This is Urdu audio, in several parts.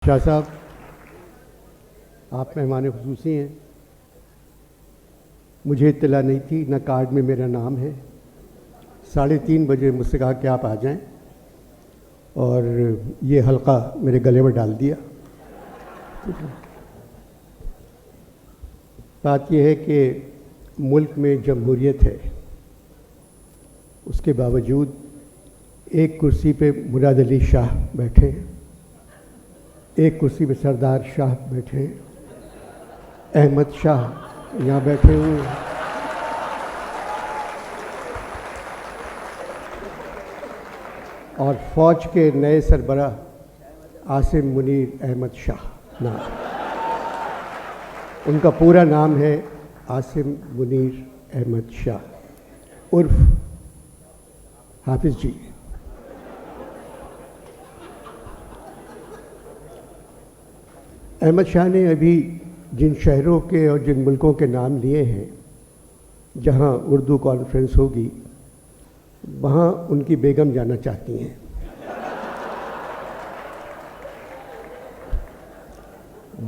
شاہ صاحب، آپ مہمان خصوصی ہیں. مجھے اطلاع نہیں تھی، نہ کارڈ میں میرا نام ہے. 3:30 بجے مجھ سے کہا کہ آپ آ جائیں، اور یہ حلقہ میرے گلے میں ڈال دیا. بات یہ ہے کہ ملک میں جمہوریت ہے، اس کے باوجود ایک کرسی پہ مراد علی شاہ بیٹھے ہیں، ایک کرسی پہ سردار شاہ بیٹھے ہیں، احمد شاہ یہاں بیٹھے ہوئے ہیں، اور فوج کے نئے سربراہ عاصم منیر احمد شاہ نام، ان کا پورا نام ہے عاصم منیر احمد شاہ عرف حافظ جی. احمد شاہ نے ابھی جن شہروں کے اور جن ملکوں کے نام لیے ہیں جہاں اردو کانفرنس ہوگی، وہاں ان کی بیگم جانا چاہتی ہیں.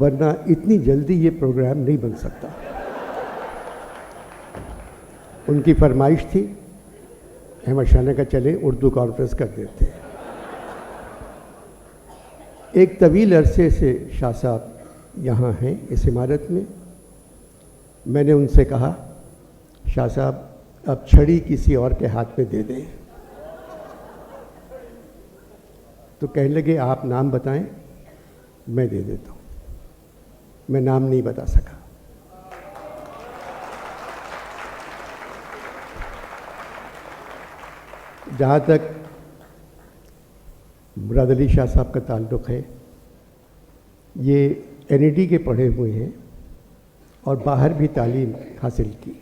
ورنہ اتنی جلدی یہ پروگرام نہیں بن سکتا. ان کی فرمائش تھی، احمد شاہ نے کہا چلیں اردو کانفرنس کر دیتے ہیں. ایک طویل عرصے سے شاہ صاحب یہاں ہیں اس عمارت میں. میں نے ان سے کہا شاہ صاحب اب چھڑی کسی اور کے ہاتھ میں دے دیں، تو کہنے لگے آپ نام بتائیں میں دے دیتا ہوں. میں نام نہیں بتا سکا. جہاں تک مراد علی شاہ صاحب کا تعلق ہے، یہ NED کے پڑھے ہوئے ہیں اور باہر بھی تعلیم حاصل کی.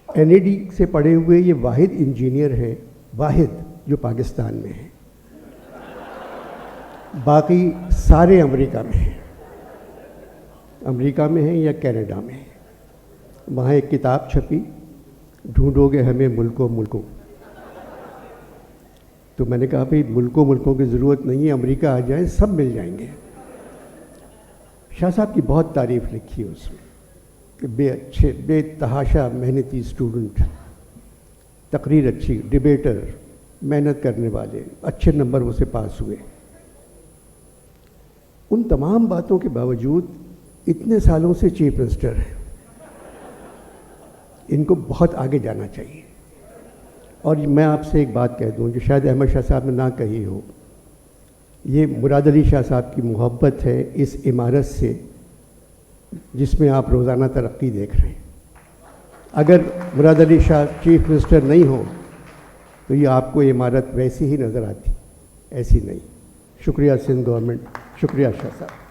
NED سے پڑھے ہوئے یہ واحد انجینئر ہیں، واحد جو پاکستان میں ہیں. باقی سارے امریکہ میں ہیں، امریکہ میں ہیں یا کینیڈا میں ہیں. وہاں ایک کتاب چھپی، ڈھونڈو گے ہمیں ملکوں ملکوں. تو میں نے کہا بھئی ملکوں ملکوں کی ضرورت نہیں ہے، امریکہ آ جائیں سب مل جائیں گے. شاہ صاحب کی بہت تعریف لکھی ہے اس میں کہ بے تحاشا محنتی اسٹوڈنٹ، تقریر اچھی، ڈیبیٹر، محنت کرنے والے، اچھے نمبر وہ سے پاس ہوئے. ان تمام باتوں کے باوجود اتنے سالوں سے چیف منسٹر ہیں. ان کو بہت آگے جانا چاہیے. اور میں آپ سے ایک بات کہہ دوں جو شاید احمد شاہ صاحب نے نہ کہی ہو، یہ مراد علی شاہ صاحب کی محبت ہے اس عمارت سے جس میں آپ روزانہ ترقی دیکھ رہے ہیں. اگر مراد علی شاہ چیف منسٹر نہیں ہو تو یہ آپ کو یہ عمارت ویسی ہی نظر آتی، ایسی نہیں. شکریہ سندھ گورنمنٹ، شکریہ شاہ صاحب.